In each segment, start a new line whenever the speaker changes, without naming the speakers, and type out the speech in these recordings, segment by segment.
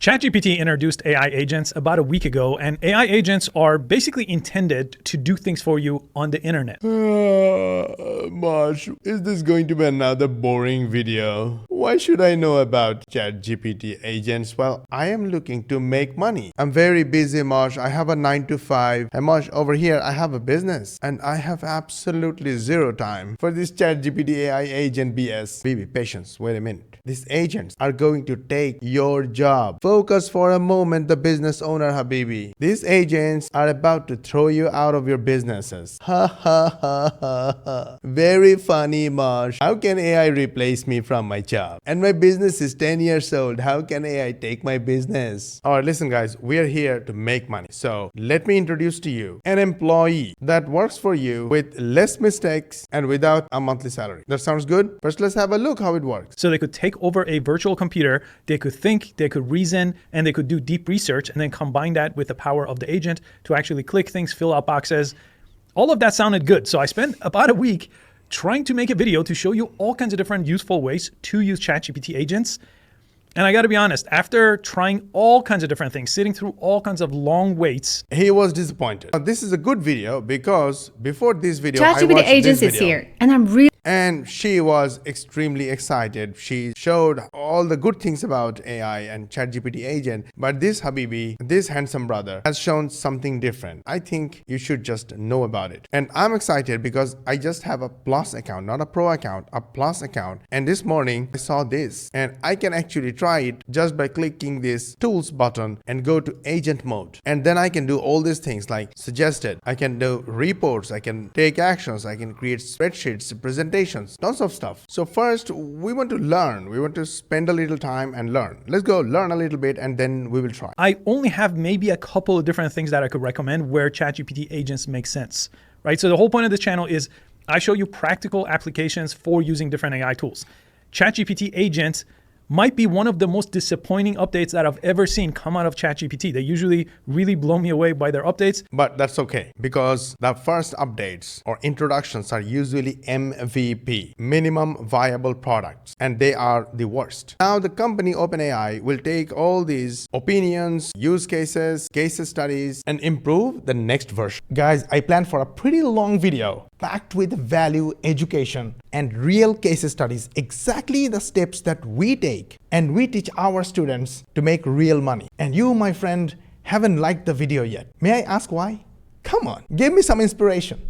ChatGPT introduced AI agents about a week ago, and AI agents are basically intended to do things for you on the internet.
Mosh, is this going to be another boring video? Why should I know about ChatGPT agents? Well, I am looking to make money. I'm very busy, Mosh. I have a 9 to 5. And Mosh, over here, I have a business. And I have absolutely zero time for this ChatGPT AI agent BS. Baby, patience. Wait a minute. These agents are going to take your job. Focus for a moment, the business owner, Habibi. These agents are about to throw you out of your businesses. Ha ha ha ha ha. Very funny, Mosh. How can AI replace me from my job? And my business is 10 years old. How can AI take my business? Alright, listen guys, we are here to make money. So let me introduce to you an employee that works for you with less mistakes and without a monthly salary. That sounds good? First, let's have a look how it works.
So they could take over a virtual computer, they could think, they could reason, and they could do deep research, and then combine that with the power of the agent to actually click things, fill out boxes. All of that sounded good. So I spent about a week trying to make a video to show you all kinds of different useful ways to use ChatGPT agents. And I got to be honest, after trying all kinds of different things, sitting through all kinds of long waits,
he was disappointed. This is a good video because before this video, I
ChatGPT
watched
agents
this
is
video.
here, and I'm really
And she was extremely excited. She showed all the good things about AI and ChatGPT agent. But this Habibi, this handsome brother, has shown something different. I think you should just know about it. And I'm excited because I just have a plus account, not a pro account, a plus account. And this morning I saw this. And I can actually try it just by clicking this tools button and go to agent mode. And then I can do all these things like suggested. I can do reports. I can take actions. I can create spreadsheets, presentations, tons of stuff. So first, we want to learn. We want to spend a little time and learn. Let's go learn a little bit and then we will try.
I only have maybe a couple of different things that I could recommend where ChatGPT agents make sense, right? So the whole point of this channel is I show you practical applications for using different AI tools. ChatGPT agents might be one of the most disappointing updates that I've ever seen come out of ChatGPT. They usually really blow me away by their updates.
But that's okay because the first updates or introductions are usually MVP, minimum viable products, and they are the worst. Now the company OpenAI will take all these opinions, use cases, case studies, and improve the next version. Guys, I planned for a pretty long video packed with value, education, and real case studies, exactly the steps that we take and we teach our students to make real money. And you, my friend, haven't liked the video yet. May I ask why? Come on, give me some inspiration.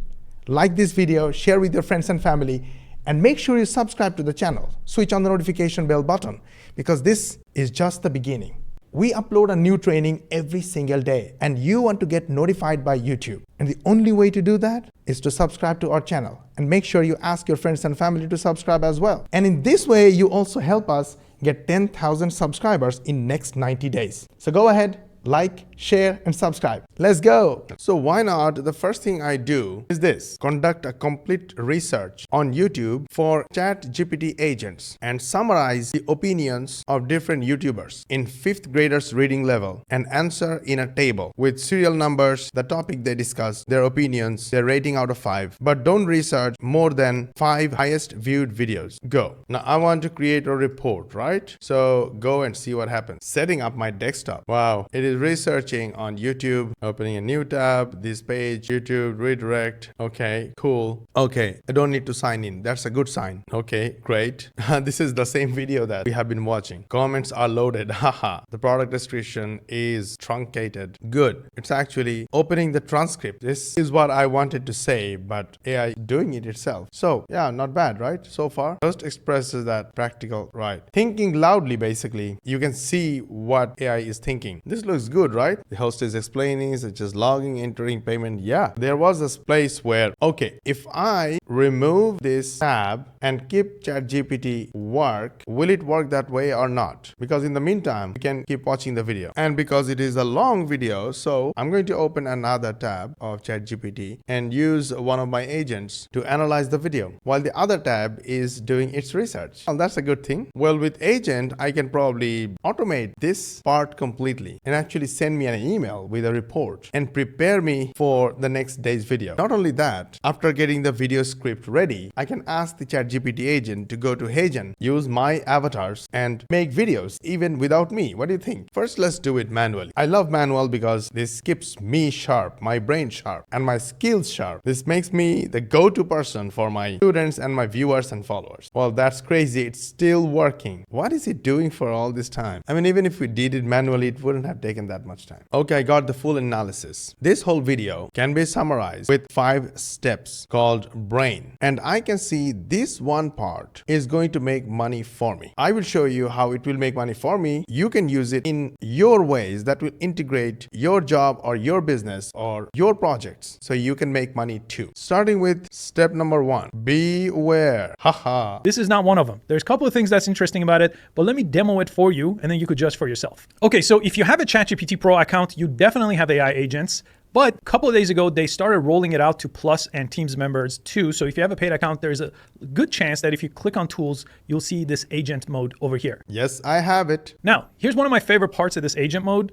Like this video, share with your friends and family, and make sure you subscribe to the channel. Switch on the notification bell button because this is just the beginning. We upload a new training every single day and you want to get notified by YouTube. And the only way to do that is to subscribe to our channel and make sure you ask your friends and family to subscribe as well. And in this way, you also help us get 10,000 subscribers in next 90 days. So go ahead, like, share, and subscribe. Let's go. So why not? The first thing I do is this: conduct a complete research on YouTube for ChatGPT agents and summarize the opinions of different YouTubers in 5th graders reading level and answer in a table with serial numbers, the topic they discuss, their opinions, their rating out of 5. But don't research more than 5 highest viewed videos. Go. Now I want to create a report, right? So go and see what happens. Setting up my desktop. Wow. It is researching on YouTube, opening a new tab, this page, YouTube, redirect. Okay, cool. Okay, I don't need to sign in. That's a good sign. Okay, great. This is the same video that we have been watching. Comments are loaded. Haha. The product description is truncated. Good. It's actually opening the transcript. This is what I wanted to say, but AI doing it itself. So yeah, not bad, right? So far. First expresses that practical, right? Thinking loudly, basically. You can see what AI is thinking. This looks good, right? The host is explaining, such as logging, entering payment. Yeah, there was this place where, okay, if I remove this tab and keep ChatGPT work, will it work that way or not? Because in the meantime, you can keep watching the video. And because it is a long video, so I'm going to open another tab of ChatGPT and use one of my agents to analyze the video while the other tab is doing its research. Well, that's a good thing. Well, with agent, I can probably automate this part completely. And actually send me an email with a report and prepare me for the next day's video. Not only that, after getting the video script ready, I can ask the ChatGPT agent to go to Hagen, use my avatars, and make videos even without me. What do you think? First, let's do it manually. I love manual because this keeps me sharp, my brain sharp, and my skills sharp. This makes me the go-to person for my students and my viewers and followers. Well, that's crazy. It's still working. What is it doing for all this time? I mean, even if we did it manually, it wouldn't have taken that much time. Okay, I got the full analysis. This whole video can be summarized with 5 steps called brain. And I can see this one part is going to make money for me. I will show you how it will make money for me. You can use it in your ways that will integrate your job or your business or your projects so you can make money too. Starting with step number 1, beware. Haha.
This is not one of them. There's a couple of things that's interesting about it, but let me demo it for you and then you could judge for yourself. Okay, so if you have a ChatGPT Pro account, you definitely have AI agents. But a couple of days ago, they started rolling it out to Plus and Teams members too. So if you have a paid account, there's a good chance that if you click on tools, you'll see this agent mode over here.
Yes, I have it.
Now, here's one of my favorite parts of this agent mode.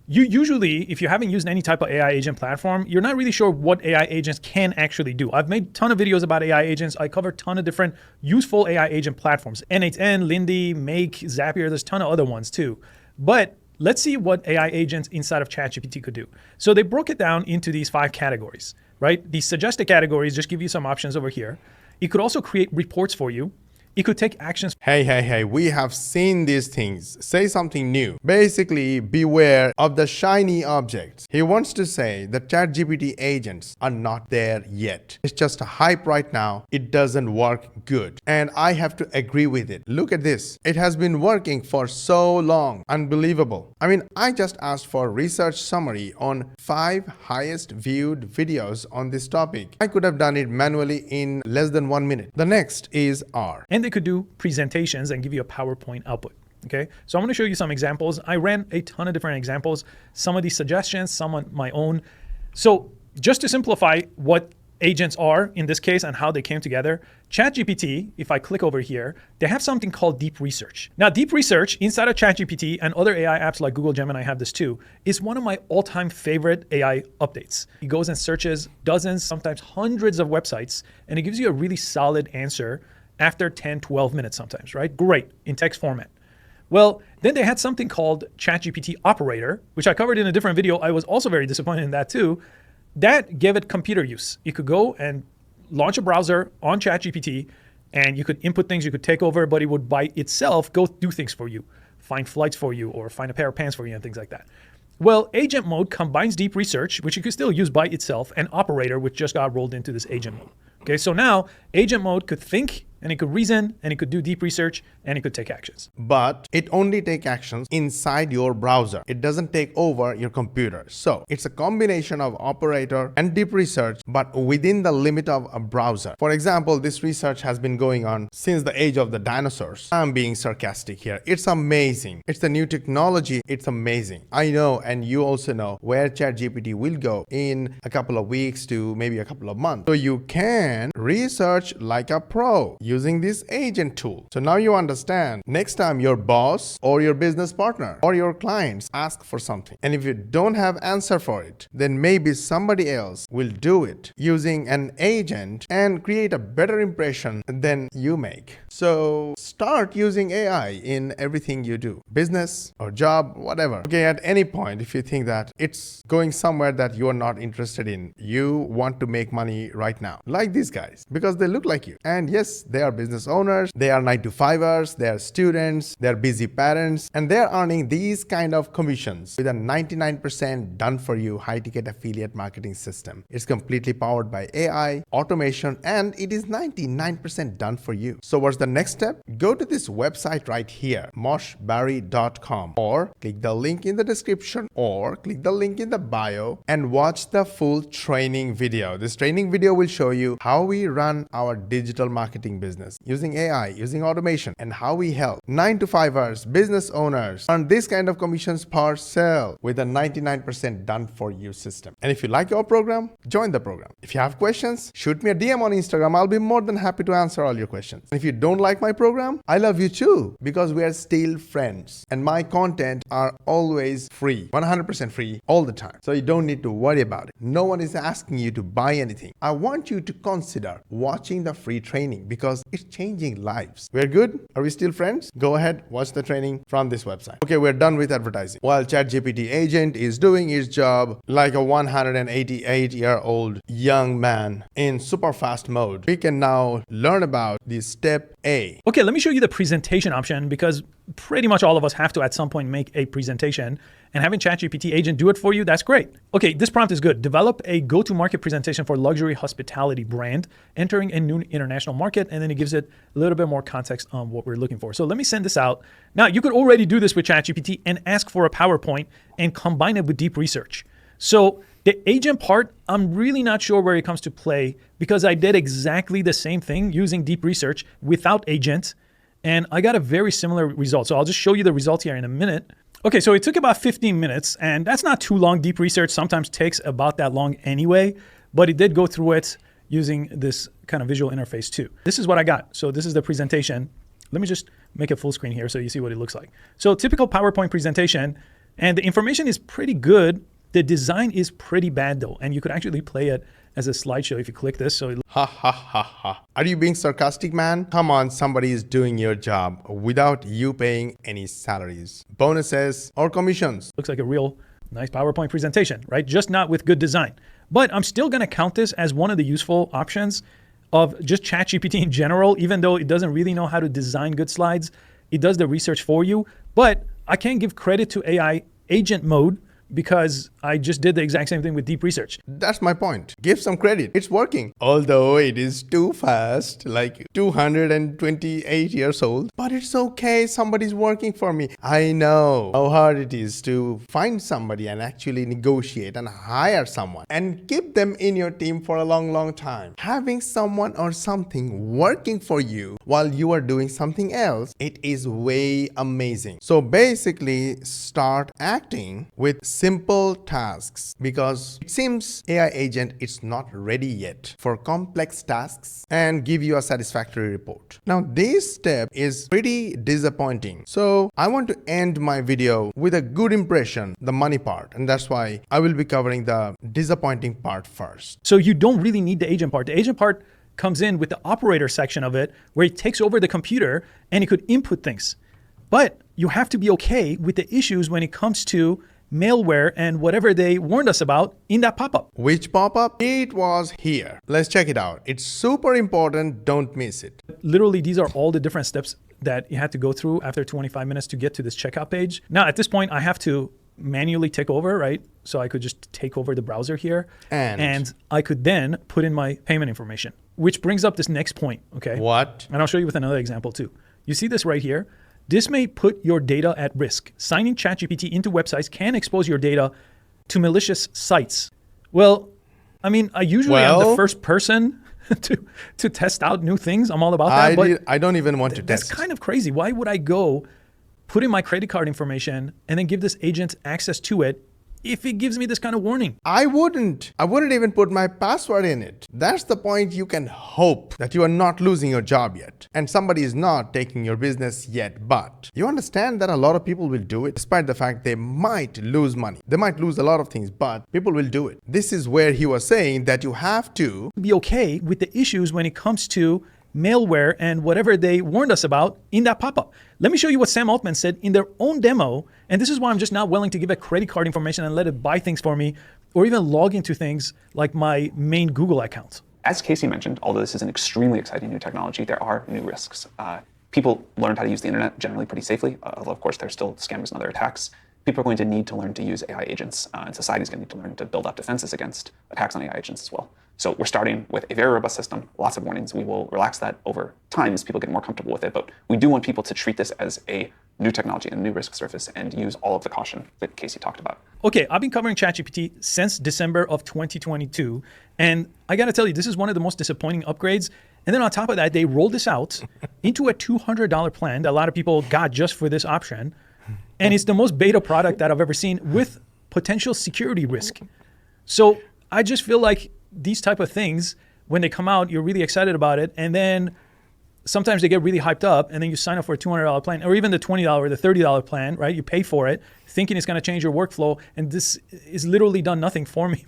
You usually, if you haven't used any type of AI agent platform, you're not really sure what AI agents can actually do. I've made a ton of videos about AI agents. I cover a ton of different useful AI agent platforms. N8N, Lindy, Make, Zapier, there's a ton of other ones too. But let's see what AI agents inside of ChatGPT could do. So they broke it down into these 5 categories, right? These suggested categories just give you some options over here. It could also create reports for you. It could take actions.
Hey, we have seen these things. Say something new. Basically, beware of the shiny objects. He wants to say that ChatGPT agents are not there yet. It's just a hype right now. It doesn't work good. And I have to agree with it. Look at this. It has been working for so long. Unbelievable. I mean, I just asked for a research summary on 5 highest viewed videos on this topic. I could have done it manually in less than 1 minute. The next is R.
And they could do presentations and give you a PowerPoint output. Okay, so I'm going to show you some examples. I ran a ton of different examples, some of these suggestions, some on my own. So just to simplify what agents are in this case and how they came together, ChatGPT, if I click over here, they have something called deep research. Now, deep research inside of ChatGPT and other AI apps like Google Gemini have this too, is one of my all-time favorite AI updates. It goes and searches dozens, sometimes hundreds of websites, and it gives you a really solid answer after 10, 12 minutes sometimes, right? Great, in text format. Well, then they had something called ChatGPT Operator, which I covered in a different video. I was also very disappointed in that too. That gave it computer use. You could go and launch a browser on ChatGPT and you could input things, you could take over, but it would by itself go do things for you, find flights for you or find a pair of pants for you and things like that. Well, agent mode combines deep research, which you could still use by itself, and operator, which just got rolled into this agent mode. Okay, so now agent mode could think and it could reason and it could do deep research and it could take actions.
But it only takes actions inside your browser. It doesn't take over your computer. So it's a combination of operator and deep research, but within the limit of a browser. For example, this research has been going on since the age of the dinosaurs. I'm being sarcastic here. It's amazing. It's the new technology. It's amazing. I know, and you also know where ChatGPT will go in a couple of weeks to maybe a couple of months. So you can research like a pro using this agent tool. So now you understand. Next time your boss or your business partner or your clients ask for something, and if you don't have answer for it, then maybe somebody else will do it using an agent and create a better impression than you make. So start using AI in everything you do, business or job, whatever. Okay, at any point, if you think that it's going somewhere that you are not interested in, you want to make money right now, like these guys, because they look like you. And yes, they are business owners, they are 9-to-5ers, they are students, they are busy parents, and they are earning these kind of commissions with a 99% done for you high-ticket affiliate marketing system. It's completely powered by AI, automation, and it is 99% done for you. So what's the next step? Go to this website right here, moshbari.com, or click the link in the description, or click the link in the bio and watch the full training video. This training video will show you how we run our digital marketing business using AI, using automation, and how we help 9-to-5ers, business owners earn this kind of commissions per sale with a 99% done for you system. And if you like our program, join the program. If you have questions, shoot me a DM on Instagram. I'll be more than happy to answer all your questions. And if you don't don't like my program, I love you too, because we are still friends. And my content are always free, 100% free all the time. So you don't need to worry about it. No one is asking you to buy anything. I want you to consider watching the free training because it's changing lives. We're good? Are we still friends? Go ahead, watch the training from this website. Okay, we're done with advertising. While ChatGPT agent is doing its job like a 188-year-old young man in super fast mode, we can now learn about the step A.
Okay, let me show you the presentation option because pretty much all of us have to at some point make a presentation, and having ChatGPT agent do it for you, that's great. Okay, this prompt is good. Develop a go-to-market presentation for luxury hospitality brand entering a new international market, and then it gives it a little bit more context on what we're looking for. So let me send this out. Now, you could already do this with ChatGPT and ask for a PowerPoint and combine it with deep research. So the agent part, I'm really not sure where it comes to play because I did exactly the same thing using deep research without agent, and I got a very similar result. So I'll just show you the result here in a minute. Okay, so it took about 15 minutes, and that's not too long. Deep research sometimes takes about that long anyway, but it did go through it using this kind of visual interface too. This is what I got. So this is the presentation. Let me just make it full screen here so you see what it looks like. So typical PowerPoint presentation, and the information is pretty good. The design is pretty bad though, and you could actually play it as a slideshow if you click this. So
Ha ha ha ha. Are you being sarcastic, man? Come on, somebody is doing your job without you paying any salaries, bonuses, or commissions.
looks like a real nice PowerPoint presentation, right? Just not with good design. But I'm still gonna count this as one of the useful options of just ChatGPT in general, even though it doesn't really know how to design good slides. It does the research for you, but I can't give credit to AI agent mode because I just did the exact same thing with deep research.
That's my point. Give some credit. It's working. Although it is too fast, like 228 years old. But it's okay. Somebody's working for me. I know how hard it is to find somebody and actually negotiate and hire someone and keep them in your team for a long, long time. Having someone or something working for you while you are doing something else, it is way amazing. So basically, start acting with simple tasks because it seems AI agent is not ready yet for complex tasks and give you a satisfactory report. Now this step is pretty disappointing. So I want to end my video with a good impression, the money part, and that's why I will be covering the disappointing part first.
So you don't really need the agent part. The agent part comes in with the operator section of it where it takes over the computer and it could input things. But you have to be okay with the issues when it comes to malware and whatever they warned us about in that pop-up.
Which pop-up? It was here. Let's check it out. It's super important. Don't miss it.
Literally, these are all the different steps that you had to go through after 25 minutes to get to this checkout page. Now, at this point, I have to manually take over, right? So I could just take over the browser here and I could then put in my payment information, which brings up this next point, okay?
What?
And I'll show you with another example too. You see this right here? This may put your data at risk. Signing ChatGPT into websites can expose your data to malicious sites. Well, I mean, I usually am the first person to test out new things. I'm all about that. But
I don't even want to test.
That's kind of crazy. Why would I go put in my credit card information and then give this agent access to it if it gives me this kind of warning?
I wouldn't even put my password in it. That's the point. You can hope that you are not losing your job yet and somebody is not taking your business yet, but you understand that a lot of people will do it despite the fact they might lose money. They might lose a lot of things, but people will do it. This is where he was saying that you have to
be okay with the issues when it comes to malware and whatever they warned us about in that pop-up. Let me show you what Sam Altman said in their own demo. And this is why I'm just not willing to give it credit card information and let it buy things for me or even log into things like my main Google account.
As Casey mentioned, although this is an extremely exciting new technology, there are new risks. People learned how to use the internet generally pretty safely, although of course there's still scammers and other attacks. People are going to need to learn to use AI agents, and society is going to need to learn to build up defenses against attacks on AI agents as well. So we're starting with a very robust system, lots of warnings. We will relax that over time as people get more comfortable with it, but we do want people to treat this as a new technology and a new risk surface and use all of the caution that Casey talked about.
Okay, I've been covering ChatGPT since December of 2022, and I gotta tell you, this is one of the most disappointing upgrades. And then on top of that, they rolled this out into a $200 plan that a lot of people got just for this option. And it's the most beta product that I've ever seen with potential security risk. So I just feel like these type of things, when they come out, you're really excited about it. And then sometimes they get really hyped up, and then you sign up for a $200 plan, or even the $20 or the $30 plan, right? You pay for it, thinking it's going to change your workflow, and this is literally done nothing for me.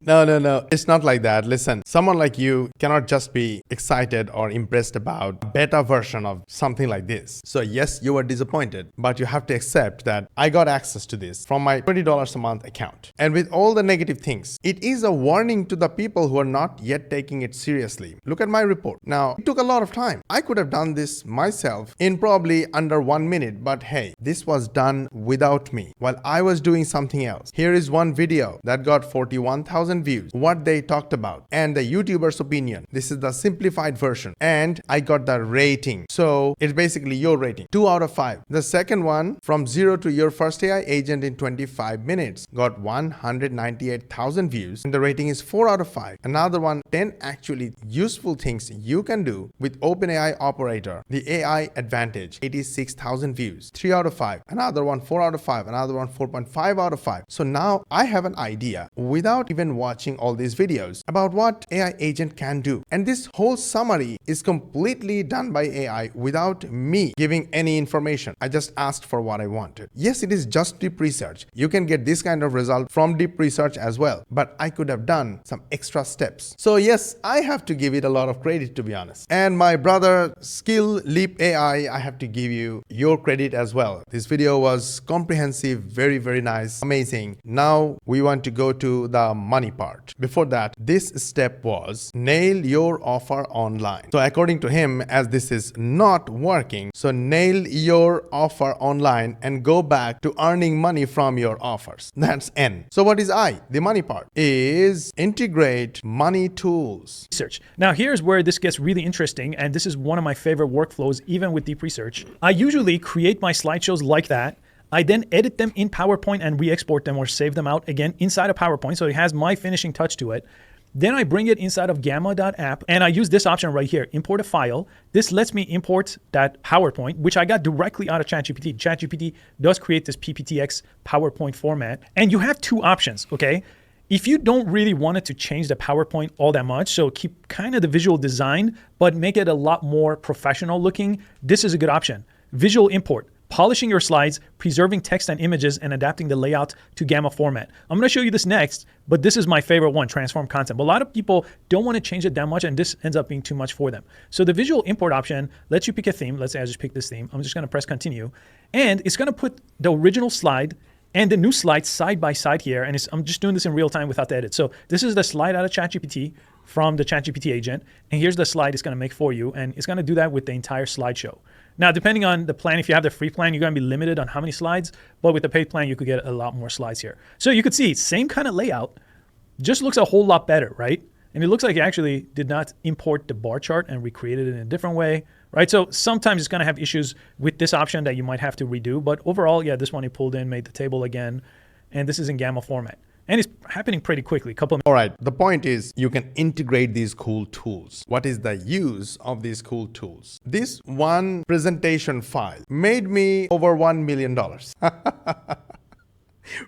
No. It's not like that. Listen, someone like you cannot just be excited or impressed about a beta version of something like this. So yes, you were disappointed, but you have to accept that I got access to this from my $20 a month account. And with all the negative things, it is a warning to the people who are not yet taking it seriously. Look at my report. Now, it took a lot of time. I could have done this myself in probably under 1 minute, but hey, this was done without me while I was doing something else. Here is one video that got 41,000 views, what they talked about, and the YouTuber's opinion. This is the simplified version, and I got the rating. So it's basically your rating, 2 out of 5. The second one, from 0 to your first AI agent in 25 minutes, got 198,000 views, and the rating is 4 out of 5. Another one, 10 actually useful things you can do with OpenAI Operator, the AI Advantage, 86,000 views, 3 out of 5. Another one, 4 out of 5. Another one, 4.5 out of 5. So now I have an idea without even watching all these videos about what AI agent can do. And this whole summary is completely done by AI without me giving any information. I just asked for what I wanted. Yes, it is just deep research. You can get this kind of result from deep research as well, but I could have done some extra steps. So yes, I have to give it a lot of credit, to be honest. And my brother Skill Leap AI, I have to give you your credit as well. This video was comprehensive, very, very nice, amazing. Now we want to go to the money part. Before that, this step was nail your offer online. So according to him, as this is not working, so nail your offer online and go back to earning money from your offers. That's N. So what is I? The money part is integrate money tools.
Research. Now here's where this gets really interesting, and this is one of my favorite workflows, even with deep research. I usually create my slideshows like that. I then edit them in PowerPoint and re-export them or save them out again inside of PowerPoint, so it has my finishing touch to it. Then I bring it inside of gamma.app, and I use this option right here, import a file. This lets me import that PowerPoint, which I got directly out of ChatGPT. ChatGPT does create this PPTX PowerPoint format. And you have two options, okay? If you don't really want it to change the PowerPoint all that much, so keep kind of the visual design, but make it a lot more professional looking, this is a good option. Visual import. Polishing your slides, preserving text and images, and adapting the layout to Gamma format. I'm going to show you this next, but this is my favorite one, transform content. But a lot of people don't want to change it that much, and this ends up being too much for them. So the visual import option lets you pick a theme. Let's say I just pick this theme. I'm just going to press continue, and it's going to put the original slide and the new slide side by side here, and I'm just doing this in real time without the edit. So this is the slide out of ChatGPT from the ChatGPT agent, and here's the slide it's going to make for you, and it's going to do that with the entire slideshow. Now, depending on the plan, if you have the free plan, you're going to be limited on how many slides, but with the paid plan, you could get a lot more slides here. So you could see, same kind of layout, just looks a whole lot better, right? And it looks like it actually did not import the bar chart and recreated it in a different way, right? So sometimes it's going to have issues with this option that you might have to redo, but overall, yeah, this one he pulled in, made the table again, and this is in Gamma format. And it's happening pretty quickly.
All right. The point is you can integrate these cool tools. What is the use of these cool tools? This one presentation file made me over $1 million.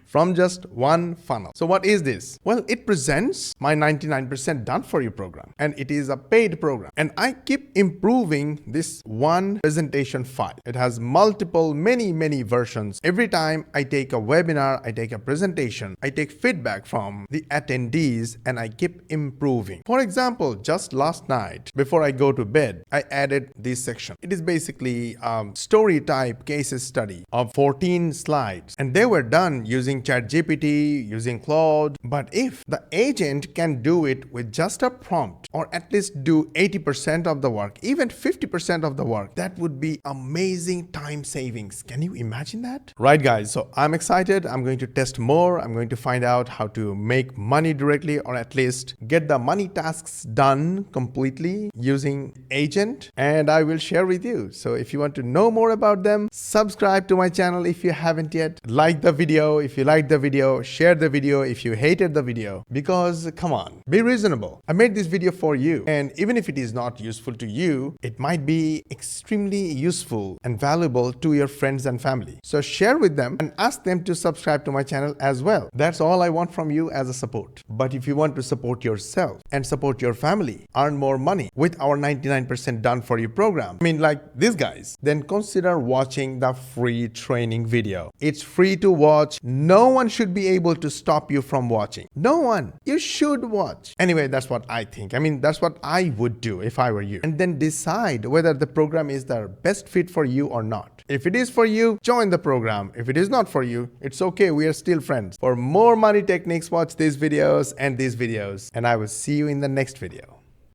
From just one funnel. So what is this? Well, it presents my 99% done for you program, and it is a paid program. And I keep improving this one presentation file. It has multiple, many versions. Every time I take a webinar, I take a presentation, I take feedback from the attendees, and I keep improving. For example, just last night, before I go to bed, I added this section. It is basically a story type case study of 14 slides, and they were done using ChatGPT, using Claude. But if the agent can do it with just a prompt, or at least do 80% of the work, even 50% of the work, that would be amazing time savings. Can you imagine that? Right, guys. So I'm excited. I'm going to test more. I'm going to find out how to make money directly, or at least get the money tasks done completely using agent, and I will share with you. So if you want to know more about them, subscribe to my channel if you haven't yet. Like the video if you like liked the video, share the video if you hated the video, because come on, be reasonable. I made this video for you, and even if it is not useful to you, it might be extremely useful and valuable to your friends and family. So share with them and ask them to subscribe to my channel as well. That's all I want from you as a support. But if you want to support yourself and support your family, earn more money with our 99% done for you program, I mean like these guys, then consider watching the free training video. It's free to watch. No one should be able to stop you from watching. No one. You should watch. Anyway, that's what I think. I mean, that's what I would do if I were you. And then decide whether the program is the best fit for you or not. If it is for you, join the program. If it is not for you, it's okay. We are still friends. For more money techniques, watch these videos and I will see you in the next video.